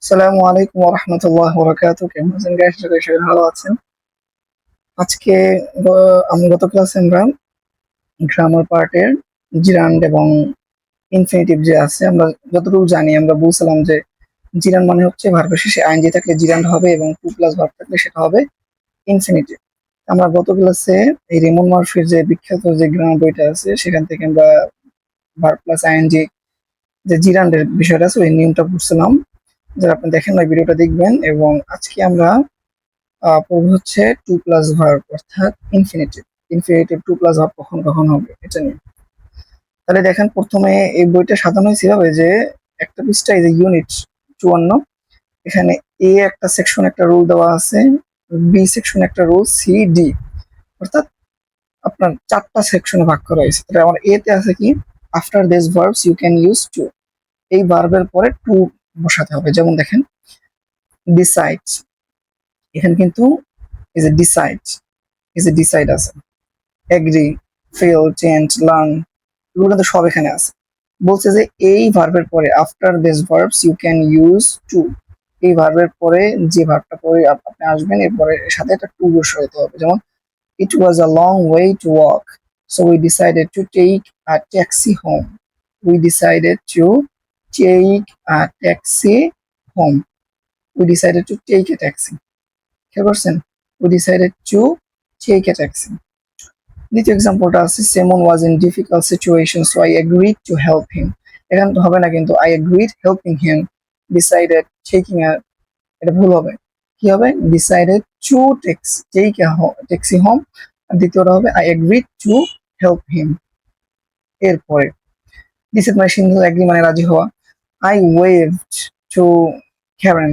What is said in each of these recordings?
আসসালামু আলাইকুম ওয়া রাহমাতুল্লাহি ওয়া বারাকাতুহু। কেমন আছেন গাইস? আশা করি সবাই ভালো আছেন। আজকে গত ক্লাসে আমরা গ্রামার পার্টের জিরান্ড এবং ইনফিনিটিভ যে আছে আমরা যতটুকু জানি আমরা বলছিলাম যে জিরান্ড মানে হচ্ছে ভার্বের শেষে আইএনজি থাকলে জিরান্ড হবে এবং টু প্লাস ভার্ব থাকলে সেটা হবে ইনফিনিটিভ। আমরা গত ক্লাসে এই রেমন মার্ফির যে বিখ্যাত যে গ্রামার বইটা আছে সেখান থেকে আমরা ভার্ব প্লাস আইএনজি যে জিরান্ডের বিষয়টা আছে ওই নিয়মটা পড়ছিলাম। যারা আপনি দেখেন না ভিডিওটা দেখবেন। এবং আজকে আমরা পড়ব হচ্ছে টু প্লাস ভার্ব অর্থাৎ infinitive. Infinitive to plus verb কখন কখন হবে এটা নিয়ে। তাহলে দেখেন প্রথমে এই বইটা সাজানো হয়েছে এভাবে যে একটা পৃষ্ঠা এই যে ইউনিট 54, এখানে এ একটা সেকশন একটা রুল দেওয়া আছে, বি সেকশন একটা রুল, সি ডি অর্থাৎ আপনার চারটা সেকশনে ভাগ করা হয়েছে। তাহলে আমার এ তে আছে কি, after this verbs you can use to, এই ভার্বের পরে টু বসাতে হবে। যেমন দেখেন ডিসাইডস, এখানে কিন্তু এই যে ডিসাইড, এই যে ডিসাইড আছে, এগ্রি, ফেল, চেঞ্জ, লার্ন, এগুলো কিন্তু সব এখানে আছে। বলছে যে এই ভার্বের পরে after this verbs you can use to, এই ভার্বের পরে যে ভার্বটা পরে আপনি আসবেন এরপরে এর সাথে একটা টু বসাতে হবে। যেমন it was a long way to walk, so we decided to take a taxi home. We decided to take a taxi home. We decided to take a taxi. খেয়াল করছেন? We decided to take a taxi. দ্বিতীয় এক্সাম্পলটা আছে, Simon was in difficult situation so I agreed to help him. এখানে তো হবে না, কিন্তু I agreed helping him, decided taking a, এটা ভুল হবে। কি হবে? Decided to take a taxi home. আর দ্বিতীয়টা হবে I agreed to help him. এরপরে this is my single agree মানে রাজি হওয়া। I waved to Karen,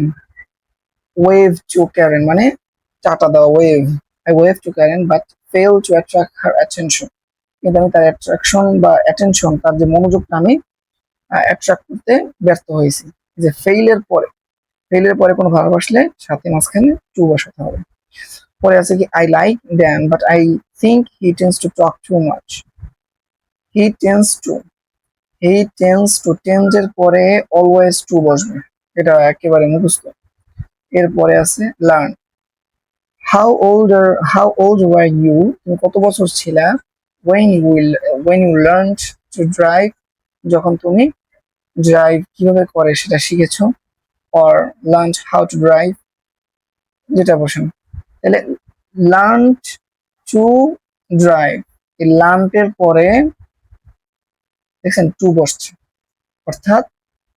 wave to Karen মানে চাটা দেওয়া, wave. I wave to Karen but fail to attract her attention, কিন্তু আমি তার অ্যাট্রাকশন বা অ্যাটেনশন, তার যে মনোযোগটা আমি অ্যাট্রাক্ট করতে ব্যর্থ হয়েছি। যে ফেইলের পরে, ফেইলের পরে কোনো ভার্ব আসলে সাথে মাঝখানে টু বসাতে হবে। পরে আছে কি, I like Dan but I think he tends to talk too much. He tends to, he tends to, tense এর পরে অলওয়েজ টু বসবে, এটা একেবারে মুখস্থ। এরপরে আছে learn, how old were you, তুমি কত বছর ছিলা, when you learned to drive, যখন তুমি ড্রাইভ কিভাবে করে সেটা শিখেছো, or learned how to drive, যেটা বসেন। তাহলে learned to drive, এই learned এর পরে দেখছেন টু বসছে, অর্থাৎ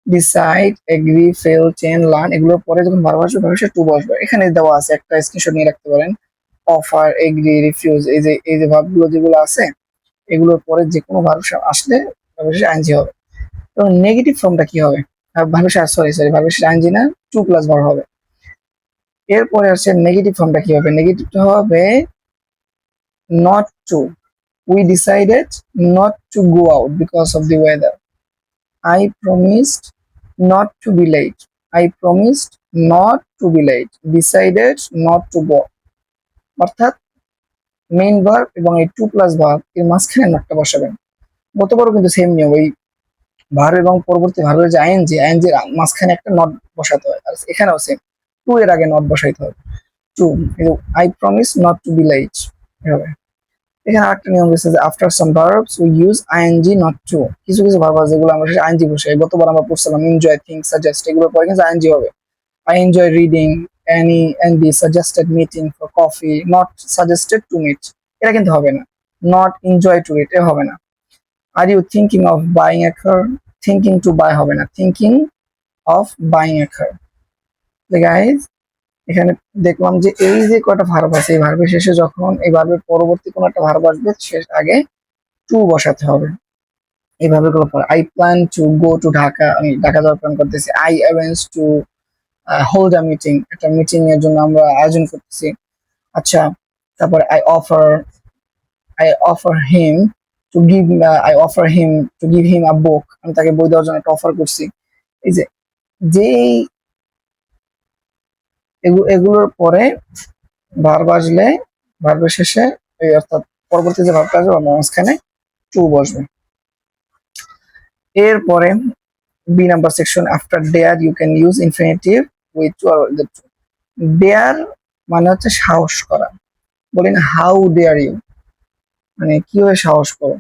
decide, agree, fail, change, learn এগুলোর পরে যখন ভার্ব আসবে ভার্বের সাথে টু বসবে। এখানে দেওয়া আছে, একটা স্ক্রিনশট নিয়ে রাখতে পারেন। অফার, এগ্রি, রিফিউজ, এই যে ভার্বগুলো যেগুলো আছে এগুলোর পরে যে কোনো ভার্ব আসলে ভার্বের শেষে আইএনজি হবে। এবং নেগেটিভ ফর্মটা কি হবে? ভার্বের শেষে, সরি ভার্বের শেষে আইএনজি না, টু প্লাস ভার্ব হবে। এরপরে আসছে নেগেটিভ ফর্মটা কি হবে? নেগেটিভটা হবে not to, we decided not to go out because of the weather. I promised not to be late. I promised not to be late. Decided not to go. অর্থাৎ main verb এবং এই two plus verb এর মাঝখানে নটটা বসাবেন। গতবারও কিন্তু same নিয়ম, ওই ভার্ব এবং পরবর্তী ভার্বের যে আইএনজি, আইএনজির মাঝখানে একটা নট বসাতে হয়। আর এখানেও সেম, টু এর আগে নট বসাইতে হবে। To, I promise not to be late, এভাবে। এখানে আরেকটা নিয়ম রয়েছে যে after some verbs we use ING not to. কিছু কিছু ভার্ব আছে যেগুলো আমরা শেষে আইএনজি বসাই। গতবার আমরা পড়ছিলাম এনজয়, থিংক, সাজেস্ট, এগুলোর পরে কিন্তু আইএনজি হবে। I enjoy reading, Annie and the suggested meeting for coffee, not suggested to meet, এটা কিন্তু হবে না। নট এনজয় টু ইট, এটা হবে না। Are you thinking of buying a car, thinking to buy হবে না, thinking of buying a car. Guys এখানে দেখলাম যে এই যে কয়টা ভার্ব আছে, এই ভার্বের শেষে যখন এই ভার্বের পরবর্তী কোনো একটা ভার্ব আসবে শেষ আগে টু বসাতে হবে। এইভাবে গুলো পড়ে। I plan to go to Dhaka, আমি ঢাকা যাওয়ার প্ল্যান করতেছি। I arrange to hold a meeting, একটা মিটিং এর জন্য আমরা আয়োজন করতেছি। আচ্ছা, তারপরে I offer him to give, I offer him to give him a book, আমি তাকে বই দেওয়ার জন্য একটা অফার করছি। এই যে যেই এগুলোর পরে ভার্ব আসলে ভার্বের শেষে এই অর্থাৎ পরবর্তী যে ভার্বটা আসবে মাঝখানে টু বসবে। এরপরে B number section, after dare you can use infinitive with to or the to. Dare মানে হচ্ছে সাহস করা। বলেন হাউ ডেয়ার ইউ, মানে কিভাবে সাহস করো।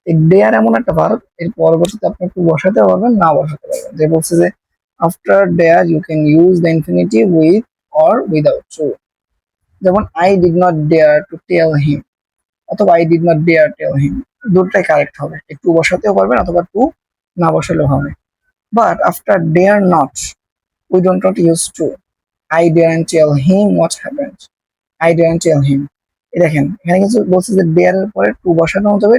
এই ডেয়ার এমন একটা ভার্ব, এর পরবর্তীতে আপনি একটু বসাতে পারবেন, না বসাতে পারবেন। যে বলছে যে after dare you can use the infinitive with or without to. যেমন I did not dare to tell him, অথবা I did not dare tell him, দুটোটাই কারেক্ট হবে। একটু বসাতেও পারবেন অথবা টু না বসালেও হবে। But after dare not we don't not use to. I daren't tell him what happened, I daren't tell him. এই দেখেন এখানে কিছু বলছে যে ডেয়ার এর পরে টু বসানো যাবে,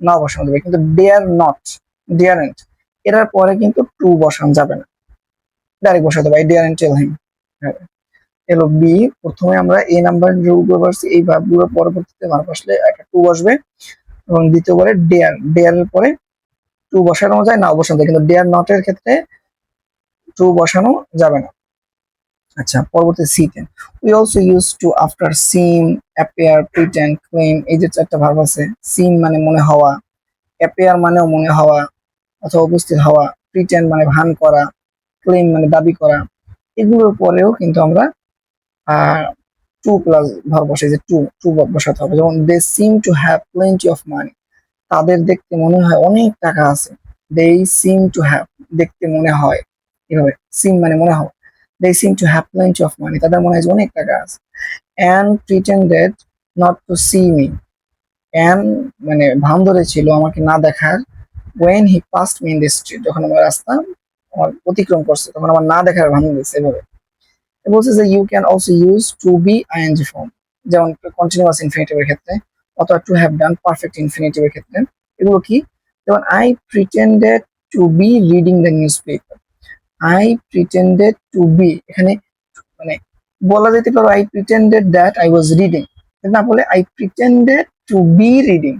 না বসানো যাবে, কিন্তু ডেয়ার নট, ডেয়ারেন্ট এটার পরে কিন্তু টু বসানো যাবে না, ডাইরেক্ট বসাতে হবে আই ডেয়ারন্ট টেল হিম। এলো বি, প্রথমে আমরা এই নাম্বার যেগুলো পারছি এই ভার্বগুলোর পরবর্তীতে ভার্ব আসলে একটা টু বসবে, এবং দ্বিতীয়বারে ডেয়ার, ডেয়ার এর পরে টু বসানো যায়, না বসানো যায়, কিন্তু ডেয়ার নট এর ক্ষেত্রে টু বসানো যাবে না। আচ্ছা, পরবর্তী সিতে we also use two after SIM, appear, pretend, claim, এই যে চারটা ভার্ব আছে। সিম মানে মনে হওয়া, অ্যাপিয়ার মানেও মনে হওয়া অথবা উপস্থিত হওয়া, প্রিটেন্ড মানে ভান করা, ক্লেম মানে দাবি করা। এগুলোর পরেও কিন্তু আমরা টু প্লাস ভার্ব বসে, যে টু টু বসাতে হবে। যেমন they seem to have plenty of money, তাদের দেখতে মনে হয় অনেক টাকা আছে। দে সিম টু হ্যাভ, দেখতে মনে হয়, এভাবে সিম মানে মনে হয়। They seem to have plenty of money, তাদের মনে হয় যে অনেক টাকা আছে। And pretended not to see me, an মানে ভান ধরেছিল আমাকে না দেখার। When he passed me in the street, যখন আমার রাস্তা আমার অতিক্রম করছে তখন আমার না দেখার ভান দিয়েছে, এভাবে। বলছে যে you can also use to be ING form, যেমন কন্টিনিউয়াস ইনফিনিটিভের ক্ষেত্রে, অথবা টু হ্যাভ ডান পারফেক্ট ইনফিনিটিভের ক্ষেত্রে। এগুলো কি, যেমন I pretended to be reading the newspaper, I pretended to be, এখানে মানে বলা যেতে পারো I pretended that I was reading, না বলে I pretended to be reading.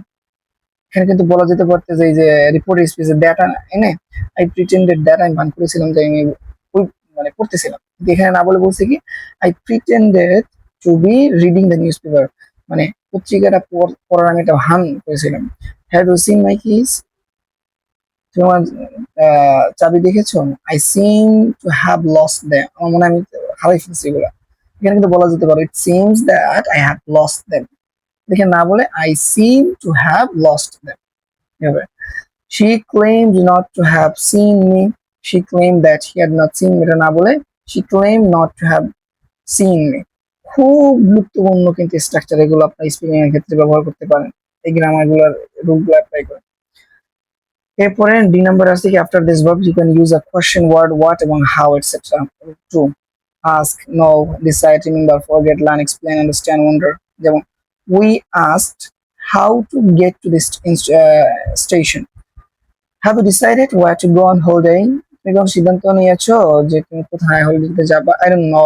এখানে কিন্তু বলা যেতে পারতে যে এই যে রিপোর্ট স্পেসে দ্যাট এনে আই প্রিটেন্ডেড দ্যাট, আমি ভান করেছিলাম যে আমি ওই মানে পড়তেছিলাম। এখানে না বলে বলছে কি I pretended to be reading the newspaper, মানে পত্রিকাটা পড়ার আমি একটা ভান করেছিলাম। Have you seen my keys, তোমার চাবি দেখেছো। I seem to have lost them, আমার মনে হয় আমি হারাই ফেলছি এগুলা। এখানে কিন্তু বলা যেতে পারে it seems that I have lost them, দেখে না বলে I seem to have lost them, এভাবে। She claimed not to have seen me. She claimed that he had not seen me, এটা না বলে she claimed not to have seen me. খুব গুরুত্বপূর্ণ কিন্তু স্ট্রাকচার, এগুলো আপনার স্পিকিং এর ক্ষেত্রে ব্যবহার করতে পারেন, এই গ্রামার গুলার রুল গুলো অ্যাপ্লাই করে। এরপরে ডি নাম্বার আছে কি after this verb you can use a question word what এবং how etcetera to ask, know, decide, remember, forget, learn, explain, understand, wonder. যেমন we asked how to get to this station, have you decided where to go on holiday, তুমি কোন সিদ্ধান্ত নিয়েছো যে তুমি কোথায় হলিডেতে যাবা। I don't know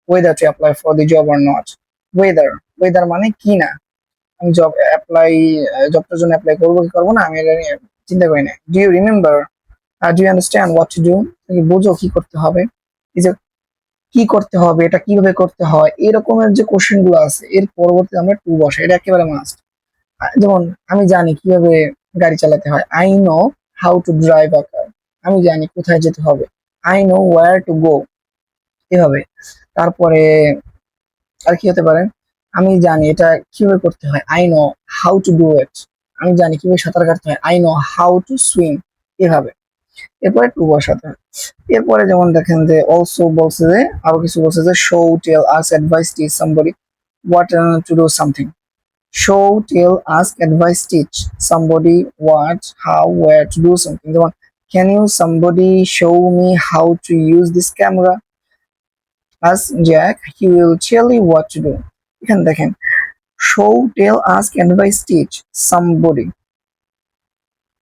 whether to apply for the job or not, whether, whether মানে কি না, আমি জব অ্যাপ্লাই, জবটার জন্য অ্যাপ্লাই করবো কি করবো না আমি এটা নিয়ে চিন্তা করি না। Do you remember, do you understand what to do, তুমি বুঝো কি করতে হবে। এই যে কি করতে হবে, এটা কিভাবে করতে হয়, এরকমের যে কোশ্চেন গুলো আছে এর পরবর্তী আমরা টু বসাই, এটা একেবারে মাস্ট। যেমন আমি জানি কিভাবে গাড়ি চালাতে হয়, I know how to drive a car, আমি জানি কোথায় যেতে হবে, I know where to go, এভাবে। তারপরে আর কি হতে পারে, আমি জানি এটা কিভাবে করতে হয়, I know how to do it, আমি জানি কিভাবে সাঁতার কাটতে হয়, I know how to swim, এভাবে। এরপরে টু বসাতে হয়। এরপরে যেমন দেখেন যে অলসো বলছে যে আরো কিছু বলছে যে show, tell, ask, advise, teach somebody what to do something. Show, tell, ask, advise, teach somebody what, how, where to do something. যেমন can you somebody show me how to use this camera? Ask Jack, he will tell you what to do. এখানে দেখেন show, tell, ask, advise, teach somebody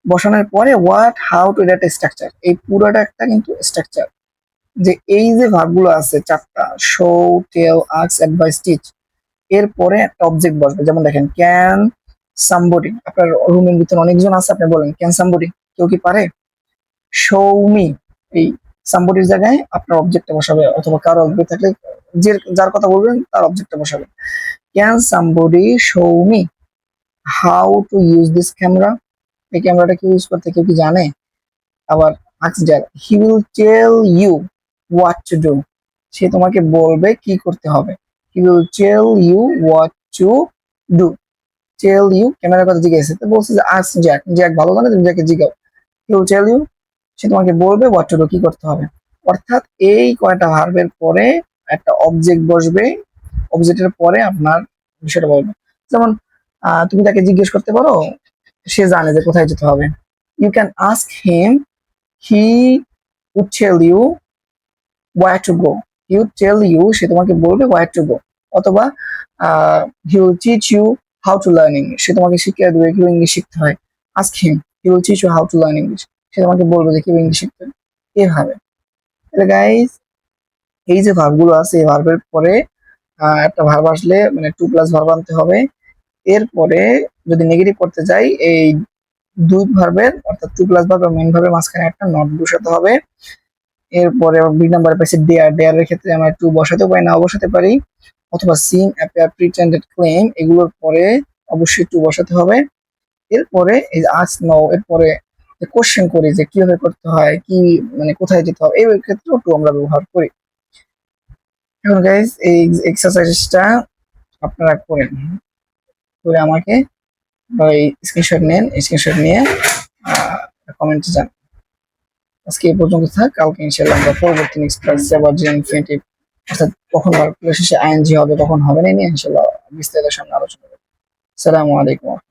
বসানোর পরে what, how to, এটা একটা structure, এই পুরোটা একটা কিন্তু স্ট্রাকচার। যে এই যে ভার্বগুলো আছে চারটা, show, tell, ask, advise, teach, এরপরে একটা অবজেক্ট বসবে। যেমন দেখেন ক্যান সামবডি, আপনার রুমের ভিতরে অনেকজন আছে, আপনি বলেন ক্যান সামবডি, কেউ কি পারে। শো মি, এই সামবডির জায়গায় আপনার অবজেক্টটা বসাবে, অথবা কারো অবজেক্ট থাকলে যে যার কথা বলবেন তার অবজেক্টটা বসাবে। Can somebody show me how to use this camera, এই ক্যামেরাটা কি ইউজ করতে কেউ কি জানে। আবার ask Jack he will tell you what to do. সে তোমাকে বলবে কি করতে হবে। He will tell you what to do. Tell you ক্যামেরার কথা জিজ্ঞেস তো বলছে যে আস্ক জ্যাক, জ্যাক ভালো জানে, তুমি জ্যাকে জিগাও। হি উইল টেল ইউ, সে তোমাকে বলবে হোয়াট টু ডু, কি করতে হবে। অর্থাৎ এই কয়টা ভার্বের পরে একটা অবজেক্ট বসবে, অবজেক্টের পরে আপনার বিষয়টা বলবে। যেমন তুমি তাকে জিজ্ঞেস করতে পারো, সে জানে যে কোথায় যেতে হবে। You can ask him, he would tell you where to go. He would tell you, সে তোমাকে বলবে ওয়্যার টু গো। অথবা he will teach you how to learn English, সে তোমাকে শিখিয়ে দেবে কিভাবে ইংলিশ শিখতে হয়। Ask him, he will teach you how to learn English, সে তোমাকে বলবে যে কিভাবে ইংলিশ শিখতে হয়। এভাবে গাইস, এই যে ভার্ব গুলো আছে এই ভার্বের পরে একটা ভার্ব আসলে মানে টু প্লাস ভার্ব আনতে হবে। এরপরে যদি নেগেটিভ করতে যাই, এই দুই ভার্বের অর্থাৎ টু প্লাস ভার্ব মেইন ভার্বের মাঝখানে একটা নট বসাতে হবে। এরপরে বি নাম্বার পাইছে ডেয়ার, ডেয়ারের ক্ষেত্রে আমরা টু বসাতে পারি, না বসাতে পারি। অথবা সিন, অ্যাপিয়ার, প্রিটেন্ডেড, ক্লেম, এগুলোর পরে অবশ্যই টু বসাতে হবে। এরপরে এই আজ নাও, এরপরে কোশ্চেন করি যে কিভাবে করতে হয়, কি মানে কোথায় যেতে হবে, এই ক্ষেত্রেও টু আমরা ব্যবহার করি। এখন গাইজ এই এক্সারসাইজটা আপনারা করেন, করে আমাকে স্ক্রিনশট নেন, স্ক্রিনশট নিয়ে কমেন্টে জানান। আজকে এই পর্যন্ত থাক, কালকে ইনশাআল্লাহ আমরা পরবর্তী নেক্সট ক্লাসে আবার যে ইনফিনিটিভ অর্থাৎ কখন ভার্ব শেষে আইএনজি হবে কখন হবে না নিয়ে ইনশাআল্লাহ বিস্তারিত সামনে আলোচনা করব। আসসালামু আলাইকুম।